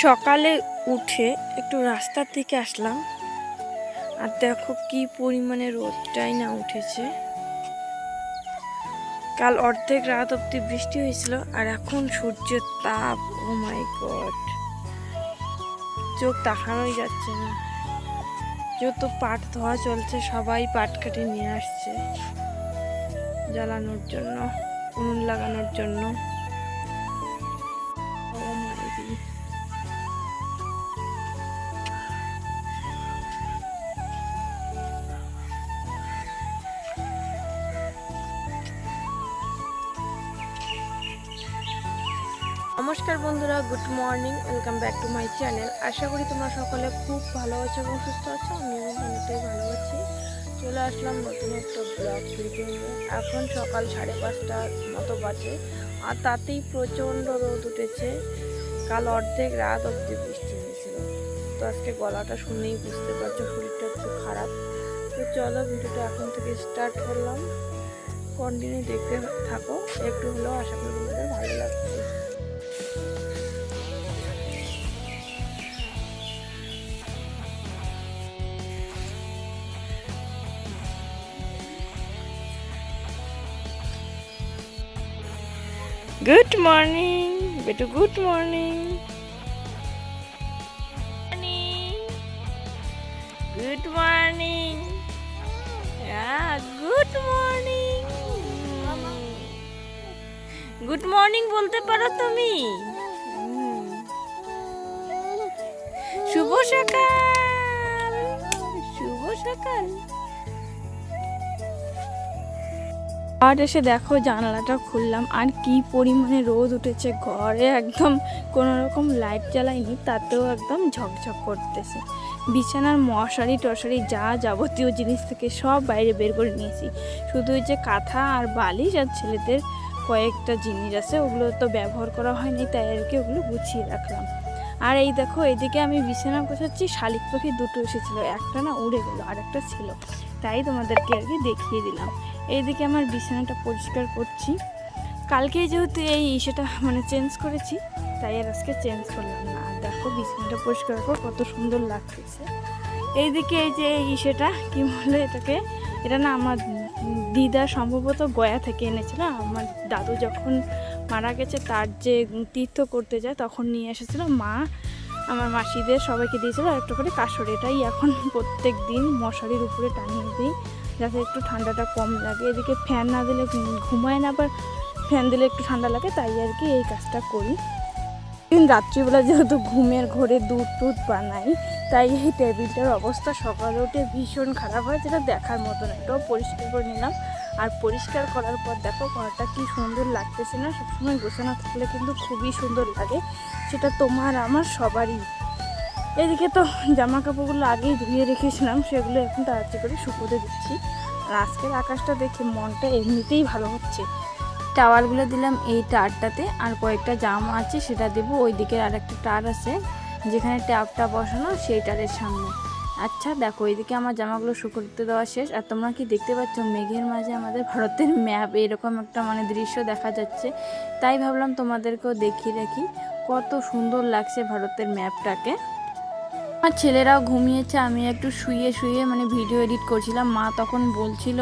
সকালে উঠে একটু রাস্তার দিকে আসলাম, আর দেখো কি পরিমাণে রোদটাই না উঠেছে। কাল অর্ধেক রাত অব্দি বৃষ্টি হয়েছিল, আর এখন সূর্যের তাপ, ও মাই গড, চোখ তাকানোই যাচ্ছে না। যত পাট ধোয়া চলছে, সবাই পাট কাটে নিয়ে আসছে জ্বালানোর জন্য, উনুন লাগানোর জন্য। ও মাই গড, নমস্কার বন্ধুরা, good morning, welcome back to my channel. আশা করি তোমরা সকলে খুব ভালো আছো এবং সুস্থ আছো। আমিও অনেকটাই ভালো আছি। চলে আসলাম নতুন একটা ব্লগ ভিডিও নিয়ে। এখন সকাল 5:30টার মতো বাজে, আর তাতেই প্রচণ্ড রোদ উঠেছে। কাল অর্ধেক রাত অবধি বৃষ্টি হয়েছিল। তো আজকে গলাটা শুনেই বুঝতে পারছো শরীরটা একটু খারাপ। তো চলো ভিডিওটা এখন থেকে স্টার্ট করলাম, কন্টিনিউ দেখতে থাকো। একটু হলেও আশা করি তোমাদের ভালো লাগবে। Good morning, betu. Good morning. Good morning. Yeah, good morning. Good morning বলতে পারো তুমি? শুভ সকাল, শুভ সকাল। আর এসে দেখো জানালাটা খুললাম, আর কি পরিমাণে রোদ উঠেছে। ঘরে একদম কোনো রকম লাইট জ্বালাইনি, তাতেও একদম ঝকঝক করতেছে। বিছানার মশারি টশারি যা যাবতীয় জিনিস থেকে সব বাইরে বের করে নিয়েছি। শুধু ওই যে কাঁথা আর বালিশ আর ছেলেদের কয়েকটা জিনিস আছে, ওগুলো তো ব্যবহার করা হয়নি, তাই আর কি ওগুলো গুছিয়ে রাখলাম। আর এই দেখো, এইদিকে আমি বিছানা গোছাচ্ছি, শালিক পাখি দুটো এসেছিলো, একটা না উড়ে গেল, আর একটা ছিল, তাই তোমাদেরকে আর কি দেখিয়ে দিলাম। এইদিকে আমার বিছানাটা পরিষ্কার করছি। কালকেই যেহেতু এই সেটা চেঞ্জ করেছি, তাই আর আজকে চেঞ্জ করলাম না। আর দেখো বিছানাটা পরিষ্কার করে কত সুন্দর লাগতেছে। এইদিকে এই যে সেটা কি বলে এটাকে, এটা না আমার দিদা সম্ভবত গয়া থেকে এনেছিল। আমার দাদু যখন মারা গেছে, তার যে তীর্থ করতে যায় তখন নিয়ে এসেছিলো মা, আমার মাসিদের সবাইকে দিয়েছিল একটা করে কাসর। এটাই এখন প্রত্যেক দিন মশারির উপরে টানিয়ে দিই, যাতে একটু ঠান্ডাটা কম লাগে। এদিকে ফ্যান না দিলে ঘুমায় না, আবার ফ্যান দিলে একটু ঠান্ডা লাগে, তাই আর কি এই কাজটা করি। রাত্রিবেলা যেহেতু ঘুমের ঘরে দুধ টুধ বানাই, তাই এই টেবিলটার অবস্থা সকালে উঠে ভীষণ খারাপ হয়, যেটা দেখার মতো না। এটাও পরিষ্কার করে নিলাম, আর পরিষ্কার করার পর দেখো ঘরটা কি সুন্দর লাগতেছে না। সবসময় গোছানো থাকলে কিন্তু খুবই সুন্দর লাগে, সেটা তোমার আমার সবারই। এদিকে তো জামা কাপড়গুলো আগেই ধুয়ে রেখেছিলাম, সেগুলো এখন তাড়াতাড়ি করে শুকোতে দিচ্ছি। আর আজকের আকাশটা দেখে মনটা এমনিতেই ভালো হচ্ছে। টাওয়ালগুলো দিলাম এই টারটাতে, আর কয়েকটা জামা আছে সেটা দেবো ওই দিকের আর একটা টার আছে যেখানে ট্যাপটা বসানো, সেই টারের সামনে। আচ্ছা দেখো, এইদিকে আমার জামাগুলো শুকোতে দেওয়া শেষ। আর তোমরা কি দেখতে পাচ্ছ মেঘের মাঝে আমাদের ভারতের ম্যাপ, এরকম একটা দৃশ্য দেখা যাচ্ছে। তাই ভাবলাম তোমাদেরকেও দেখিয়ে রাখি, কত সুন্দর লাগছে ভারতের ম্যাপটাকে। আমার ছেলেরাও ঘুমিয়েছে, আমি একটু শুয়ে শুয়ে ভিডিও এডিট করছিলাম। মা তখন বলছিল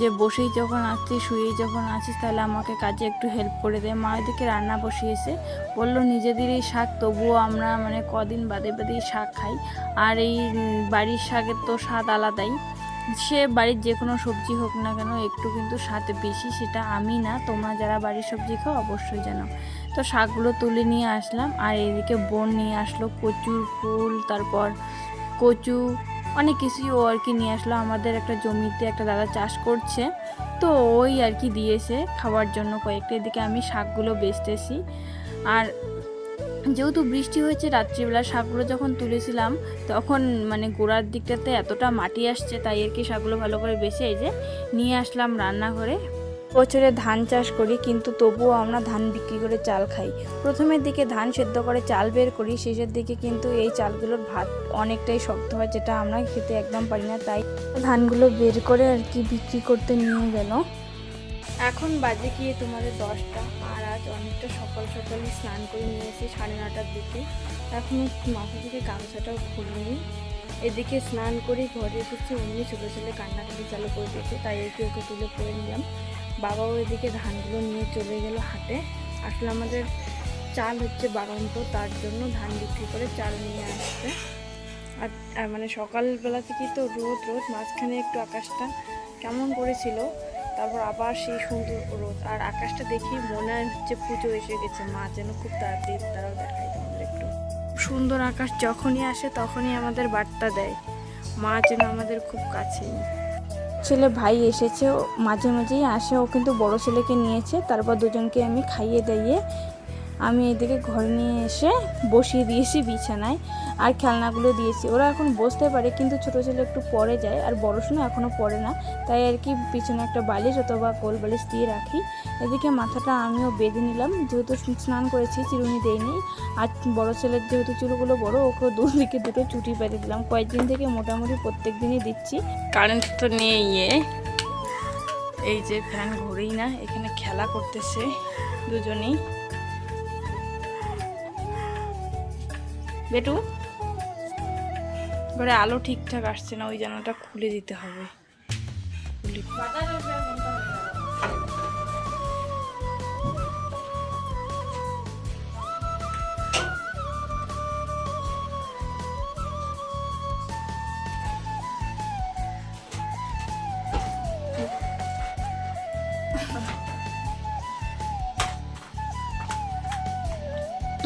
যে বসেই যখন আসছিস, শুয়েই যখন আসিস, তাহলে আমাকে কাজে একটু হেল্প করে দে। মা এদিকে রান্না বসিয়েছে, বললো নিজেদেরই শাক, তবুও আমরা কদিন বাদে বাদেই শাক খাই। আর এই বাড়ির শাকের তো স্বাদ আলাদাই, সে বাড়ির যে কোনো সবজি হোক না কেন একটু কিন্তু স্বাদ বেশি। সেটা আমি না, তোমরা যারা বাড়ির সবজি খাও অবশ্যই জানো। তো শাকগুলো তুলে নিয়ে আসলাম, আর এদিকে বোন নিয়ে আসলো কচুর ফুল, তারপর কচু, অনেক কিছুই ও আর কি নিয়ে আসলো। আমাদের একটা জমিতে একটা দাদা চাষ করছে, তো ওই আর কি দিয়েছে খাওয়ার জন্য কয়েকটা। এদিকে আমি শাকগুলো বেচতেছি। আর যেহেতু বৃষ্টি হয়েছে, রাত্রিবেলা শাকগুলো যখন তুলেছিলাম তখন গোড়ার দিকটাতে এতটা মাটি আসছে, তাই আর কি শাকগুলো ভালো করে বেছে এই যে নিয়ে আসলাম রান্নাঘরে। বছরে ধান চাষ করি, কিন্তু তবুও আমরা ধান বিক্রি করে চাল খাই। প্রথমের দিকে ধান সেদ্ধ করে চাল বের করি, শেষের দিকে কিন্তু এই চালগুলোর ভাত অনেকটাই শক্ত হয়, যেটা আমরা খেতে একদম পারি না। তাই ধানগুলো বের করে আর কি বিক্রি করতে নিয়ে গেল। এখন বাজে গিয়ে তোমাদের 10টা, আর আজ অনেকটা সকাল সকালই স্নান করে নিয়ে এসেছি 9:30টার দিকে। এখনও মাথা থেকে গামছাটাও খুলিনি। এদিকে স্নান করে ঘরে এসেছি, অমনি ছোটো ছেলে কান্নাকাটি চালু করে দিয়েছে, তাই একে ওকে তুলে পরে নিলাম। বাবাও এদিকে ধানগুলো নিয়ে চলে গেল হাটে। আসলে আমাদের চাল হচ্ছে বাড়ন্ত, তার জন্য ধান বিক্রি করে চাল নিয়ে আসছে। আর মানে সকালবেলা থেকেই তো রোদ রোদ, মাঝখানে একটু আকাশটা কেমন করেছিল, তারপর আবার সেই সুন্দর রোদ। আর আকাশটা দেখি মনে হচ্ছে পুজো এসে গেছে, মা যেন খুব তাড়াতাড়ি, তারাও দেখাই তোমাদের একটু। সুন্দর আকাশ যখনই আসে তখনই আমাদের বার্তা দেয় মা যেন আমাদের খুব কাছেই। ছেলে ভাই এসেছে, মাঝে মাঝেই আসে, ও কিন্তু বড় ছেলেকে নিয়েছে। তারপর দুজনকে আমি খাইয়ে দাইয়ে আমি এদিকে ঘরে নিয়ে এসে বসিয়ে দিয়েছি বিছানায়, আর খেলনাগুলো দিয়েছি। ওরা এখন বসতে পারে, কিন্তু ছোটো ছেলে একটু পরে যায়, আর বড় শোনা এখনও পড়ে না, তাই আর কি পিছনে একটা বালিশ অথবা কোল বালিশ দিয়ে রাখি। এদিকে মাথাটা আমিও বেঁধে নিলাম, যেহেতু স্নান করেছি, চিরুনি দেয়নি। আর বড় ছেলের যেহেতু চুলগুলো বড়, ওকে দুদিকে দুটো চুটি বেঁধে দিলাম। কয়েকদিন থেকে মোটামুটি প্রত্যেক দিনই দিচ্ছি, কারেন্ট তো নেই। এই যে ফ্যান ঘুরেই না, এখানে খেলা করতেছে দুজনেই। বেটু, ঘরে আলো ঠিকঠাক আসছে না, ওই জানালাটা খুলে দিতে হবে।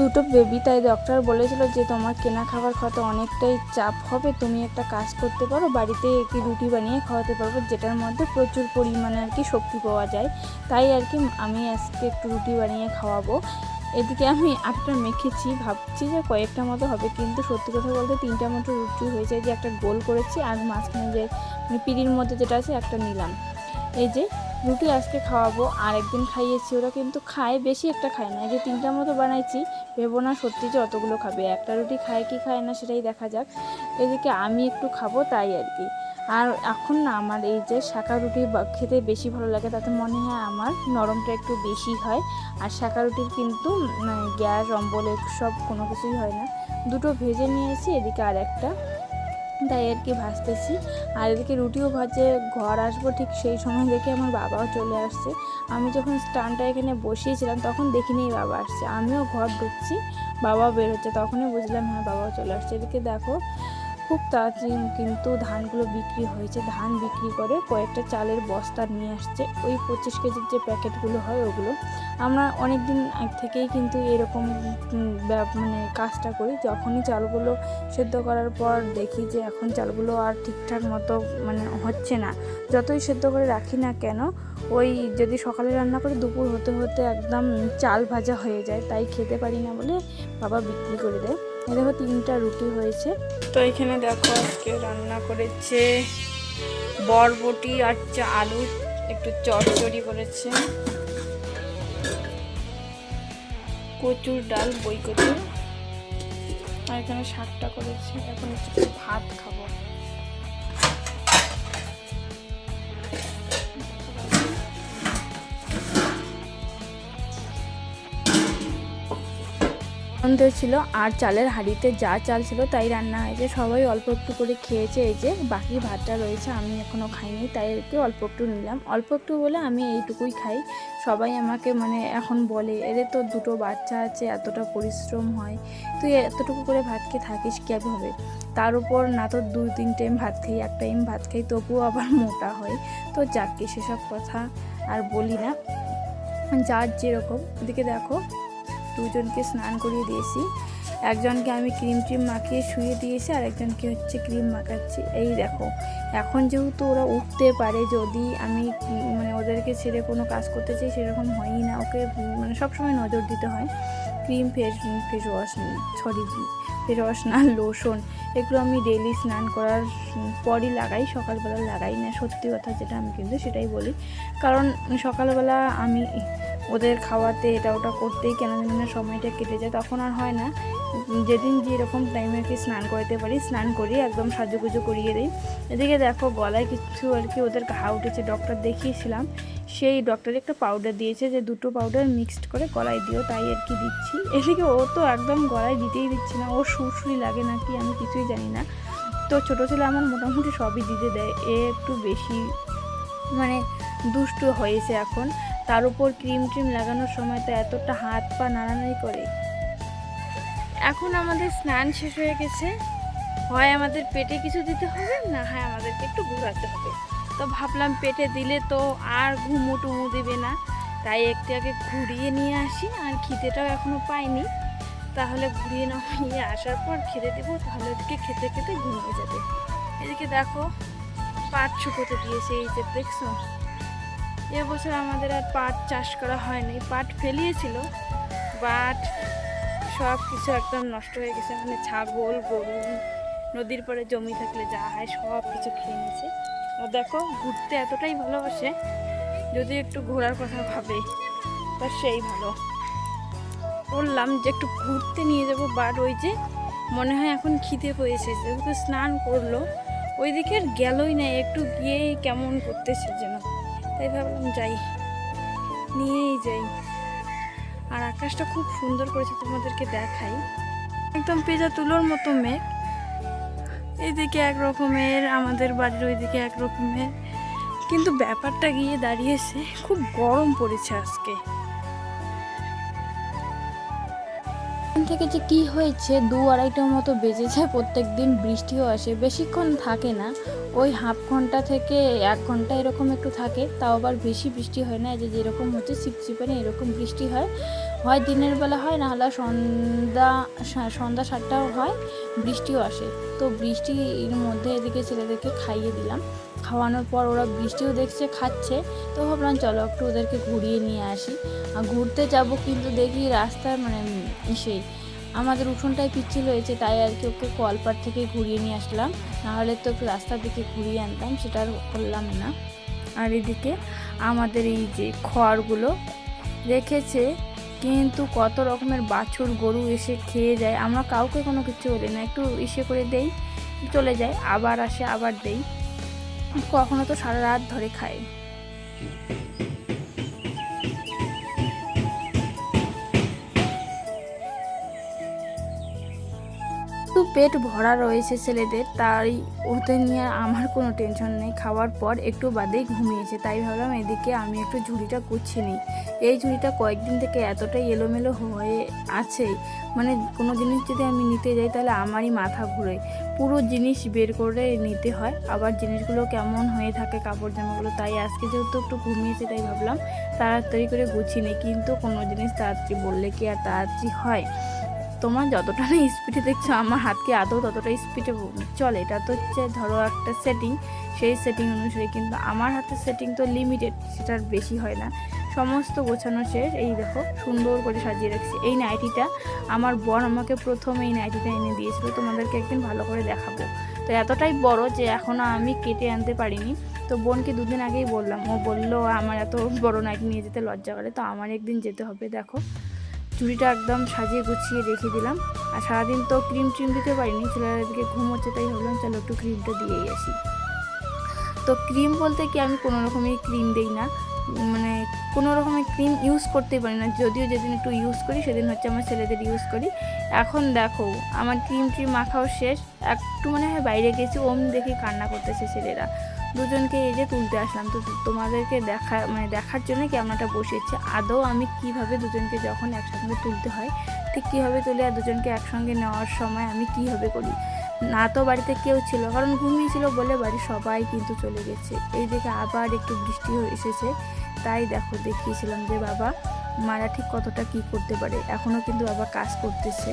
দুটো বেবি, তাই ডক্টর বলেছিল যে তোমার কেনা খাবার খাওয়াতে অনেকটাই চাপ হবে, তুমি একটা কাজ করতে পারো, বাড়িতে একটি রুটি বানিয়ে খাওয়াতে পারবো, যেটার মধ্যে প্রচুর পরিমাণে আর কি শক্তি পাওয়া যায়। তাই আর কি আমি আজকে একটু রুটি বানিয়ে খাওয়াবো। এদিকে আমি আটটা মেখেছি, ভাবছি যে কয়েকটা মতো হবে, কিন্তু সত্যি কথা বলতে 3টা মতো রুটি হয়েছে। যে একটা গোল করেছি, আর মাঝখানে যে পিঁড়ির মধ্যে যেটা আছে একটা নিলাম। এই যে রুটি আজকে খাওয়াবো, আর একদিন খাইয়েছি, ওরা কিন্তু খায়, বেশি একটা খায় না। এই যে 3টা মতো বানাইছি, ভেবো না সত্যি যে অতগুলো খাবে। একটা রুটি খায় কি খায় না সেটাই দেখা যাক। এদিকে আমি একটু খাবো, তাই আর কি। আর এখন না আমার এই যে শাঁকা রুটি খেতে বেশি ভালো লাগে, তাতে মনে হয় আমার নরমটা একটু বেশি হয়। আর শাঁকা রুটির কিন্তু গ্যাস অম্বল সব কোনো কিছুই হয় না। দুটো ভেজে নিয়েছি, এদিকে আর একটা, তাই আর কি ভাজতেছি। আর এদিকে রুটিও ভাজে ঘর আসবো ঠিক সেই সময় দেখে আমার বাবাও চলে আসছে। আমি যখন স্টানটা এখানে বসিয়েছিলাম তখন দেখিনি বাবা আসছে, আমিও ঘর ঢুকছি, বাবাও বের হচ্ছে, তখনই বুঝলাম হ্যাঁ বাবাও চলে আসছে। এদিকে দেখো খুব তাড়াতাড়ি কিন্তু ধানগুলো বিক্রি হয়েছে। ধান বিক্রি করে কয়েকটা চালের বস্তা নিয়ে আসছে, ওই 25 কেজির যে প্যাকেটগুলো হয় ওগুলো। আমরা অনেক দিন থেকেই কিন্তু এরকম মানে কাজটা করি। যখনই চালগুলো সেদ্ধ করার পর দেখি যে এখন চালগুলো আর ঠিকঠাক মতো মানে হচ্ছে না, যতই সেদ্ধ করে রাখি না কেন, ওই যদি সকালে রান্না করে দুপুর হতে হতে একদম চাল ভাজা হয়ে যায়, তাই খেতে পারি না বলে বাবা বিক্রি করে দেয়। এই দেখো 3টা রুটি হয়েছে। তো এখানে দেখো আজকে রান্না করেছে বরবটি আর আলু, একটু চচ্চড়ি করেছে, কচুর ডাল, বই কচুর, আর এখানে শাকটা করেছে। এখন একটু ভাত খাবো। সন্ধে ছিল, আর চালের হাঁড়িতে যা চাল ছিল তাই রান্না হয়েছে, সবাই অল্প একটু করে খেয়েছে। এই যে বাকি ভাতটা রয়েছে, আমি এখনও খাইনি, তাই একটু অল্প একটু নিলাম। অল্প একটু বলে আমি এইটুকুই খাই। সবাই আমাকে মানে এখন বলে, এদের তো দুটো বাচ্চা আছে, এতটা পরিশ্রম হয়, তুই এতটুকু করে ভাত খেয়ে থাকিস কীভাবে? তার উপর না তো 2-3 টাইম ভাত খাই, এক টাইম ভাত খাই, তবুও আবার মোটা হয়। তো যাকে সেসব কথা আর বলি না, যার যেরকম। এদিকে দেখো দুজনকে স্নান করিয়ে দিয়েছি, একজনকে আমি ক্রিম মাখিয়ে শুয়ে দিয়েছি, আর একজনকে হচ্ছে ক্রিম মাখাচ্ছি। এই দেখো এখন যেহেতু ওরা উঠতে পারে, যদি আমি মানে ওদেরকে ছেড়ে কোনো কাজ করতে চাই সেরকম হয়ই না, ওকে মানে সবসময় নজর দিতে হয়। ক্রিম, ফেস ওয়াশ না, লোশন, এগুলো আমি ডেইলি স্নান করার পরই লাগাই, সকালবেলা লাগাই না। সত্যি কথা যেটা আমি কিন্তু সেটাই বলি, কারণ সকালবেলা আমি ওদের খাওয়াতে এটা ওটা করতেই কেন জানি না সময়টা কেটে যায়, তখন আর হয় না। যেদিন যেরকম টাইমে আর কি স্নান করাতে পারি স্নান করি, একদম সাজুগুজু করিয়ে দিই। এদিকে দেখো গলায় কিছু আর কি ওদের ঘা উঠেছে, ডক্টর দেখিয়েছিলাম, সেই ডক্টর একটা পাউডার দিয়েছে যে 2টো পাউডার মিক্সড করে গলায় দিও, তাই আর কি দিচ্ছি। এদিকে ও তো একদম গলায় দিতেই দিচ্ছি না, ওর সুরসুরি লাগে নাকি আমি কিছুই জানি না। তো ছোটো ছেলে আমার মোটামুটি সবই দিতে দেয়, এ একটু বেশি মানে দুষ্টু হয়েছে এখন। তার উপর ক্রিম ট্রিম লাগানোর সময় তো এতটা হাত পা নাড়ানাড়ি করে। এখন আমাদের স্নান শেষ হয়ে গেছে, হয় আমাদের পেটে কিছু দিতে হবে, না হয় আমাদেরকে একটু ঘোরাতে হবে। তো ভাবলাম পেটে দিলে তো আর ঘুমু টুমু দেবে না, তাই একটু আগে ঘুরিয়ে নিয়ে আসি। আর খিদেটাও এখনও পাইনি, তাহলে ঘুরিয়ে নিয়ে আসার পর খেতে দেবো, তাহলে ওদিকে খেতে খেতে ঘুমিয়ে যাবে। এদিকে দেখো পাট শুকোতে দিয়েছে, এই যে দেখছো। এবছর আমাদের আর পাট চাষ করা হয়নি, পাট ফেলিয়েছিল, বাট সব কিছু একদম নষ্ট হয়ে গেছে। মানে ছাগল গরু নদীর পরে জমি থাকলে যা হয় সব কিছু খেয়ে নিয়েছে। ও দেখো ঘুরতে এতটাই ভালোবাসে, যদি একটু ঘোরার কথা ভাবে তা সেই ভালো। বললাম যে একটু ঘুরতে নিয়ে যাবো, বাট ওই যে মনে হয় এখন খিদে পেয়েছে, যেহেতু স্নান করলো ওইদিকে আর গেলই না, একটু গিয়েই কেমন করতেছে যেন, তাই ভাবলাম যাই, নিয়েই যাই। আর আকাশটা খুব সুন্দর করেছে, তোমাদেরকে দেখাই, একদম পেঁজা তুলোর মতো মেঘ। এইদিকে এক রকমের, আমাদের বাড়ির ওইদিকে এক রকমের, কিন্তু ব্যাপারটা গিয়ে দাঁড়িয়েছে খুব গরম পড়েছে আজকে। থেকে যে কি হয়েছে 2-2:30টার মতো বেজে যায়, প্রত্যেক দিন বৃষ্টিও আসে, বেশিক্ষণ থাকে না, ওই হাফ ঘন্টা থেকে 1 ঘন্টা এরকম একটু থাকে, তাও আবার বেশি বৃষ্টি হয় না। এই যে যেরকম হচ্ছে চিপচিপানি এরকম বৃষ্টি হয়, হয় দিনের বেলা হয়, না হলে সন্ধ্যা 7টাও হয়, বৃষ্টিও আসে। তো বৃষ্টির মধ্যে এদিকে ছেলেদেরকে খাইয়ে দিলাম, খাওয়ানোর পর ওরা বৃষ্টিও দেখছে খাচ্ছে, তো ভাবলাম চলো একটু ওদেরকে ঘুরিয়ে নিয়ে আসি। আর ঘুরতে যাব, কিন্তু দেখি রাস্তার মানে সেই আমাদের উঠোনটায় পিচ্ছিল হয়েছে, তাই আর কি ওকে কলপাড় থেকে ঘুরিয়ে নিয়ে আসলাম, নাহলে তো একটু রাস্তার দিকে ঘুরিয়ে আনতাম, সেটা আর করলাম না। আর এদিকে আমাদের এই যে খড়গুলো রেখেছে, কিন্তু কত রকমের বাছুর গরু এসে খেয়ে যায়, আমরা কাউকে কোনো কিছু বলি না, একটু ইসে করে দেই, চলে যায়, আবার আসে আবার দেই, কখনো তো সারা রাত ধরে খায়। তো পেট ভরা রয়েছে ছেলেদের, তাই ওদের নিয়ে আমার কোনো টেনশন নেই। খাওয়ার পর একটু বাদেই ঘুমিয়েছে, তাই ভাবলাম এদিকে আমি একটু ঝুড়িটা গুছিয়ে নিই। এই ঝুড়িটা কয়েকদিন থেকে এতটাই এলোমেলো হয়ে আছে, মানে কোনো জিনিস যদি আমি নিতে যাই তাহলে আমারই মাথা ঘুরে, পুরো জিনিস বের করে নিতে হয়, আবার জিনিসগুলো কেমন হয়ে থাকে কাপড় জামাগুলো। তাই আজকে যেহেতু একটু ঘুমিয়েছে, তাই ভাবলাম তাড়াতাড়ি করে গুছিয়ে নিই, কিন্তু কোনো জিনিস তাড়াতাড়ি বললে কি আর তাড়াতাড়ি হয়? তোমার যতটা না স্পিডে দেখছো, আমার হাতকে আদৌ ততটা স্পিডে চলে। এটা তো হচ্ছে ধরো একটা সেটিং, সেই সেটিং অনুসারে, কিন্তু আমার হাতের সেটিং তো লিমিটেড, সেটার বেশি হয় না। সমস্ত গোছানো শেষ, এই দেখো সুন্দর করে সাজিয়ে রাখছি। এই নাইটিটা আমার বর আমাকে প্রথম এই নাইটিটা এনে দিয়েছিল, তোমাদেরকে একদিন ভালো করে দেখাবো। তো এতটাই বড় যে এখনও আমি কেটে আনতে পারিনি, তো বোনকে 2 দিন আগেই বললাম, ও বললো আমার এত বড় নাইটি নিয়ে যেতে লজ্জা করে, তো আমার একদিন যেতে হবে। দেখো চুড়িটা একদম সাজিয়ে গুছিয়ে রেখে দিলাম। আর সারাদিন তো ক্রিম ট্রিম দিতে পারিনি, ছেলেরা দিকে ঘুম হচ্ছে, তাই ভাবলাম চলো একটু ক্রিমটা দিয়েই আসি। তো ক্রিম বলতে কি আমি কোনো রকমের ক্রিম দিই না, মানে কোনো রকমের ক্রিম ইউজ করতেই পারি না, যদিও যেদিন একটু ইউজ করি সেদিন হচ্ছে আমার ছেলেদের ইউজ করি। এখন দেখো আমার ক্রিম ট্রিম মাখাও শেষ, একটু মনে হয় বাইরে গেছি, অমনি দেখি কান্না করতেছে ছেলেরা। দুজনকে এই যে তুলতে আসলাম, তো তোমাদেরকে দেখার জন্য ক্যামেরাটা বসিয়েছি, আদৌ আমি কিভাবে দুজনকে যখন একসঙ্গে তুলতে হয় ঠিক কীভাবে তুলি, আর দুজনকে একসঙ্গে নেওয়ার সময় আমি কীভাবে করি। না তো বাড়িতে কেউ ছিল, কারণ ঘুমিয়েছিল বলে বাড়ির সবাই কিন্তু চলে গেছে। এই দিকে আবার একটু বৃষ্টি এসেছে, তাই দেখো দেখিয়েছিলাম যে বাবা মারা ঠিক কতটা কী করতে পারে। এখনও কিন্তু বাবা কাজ করতেছে।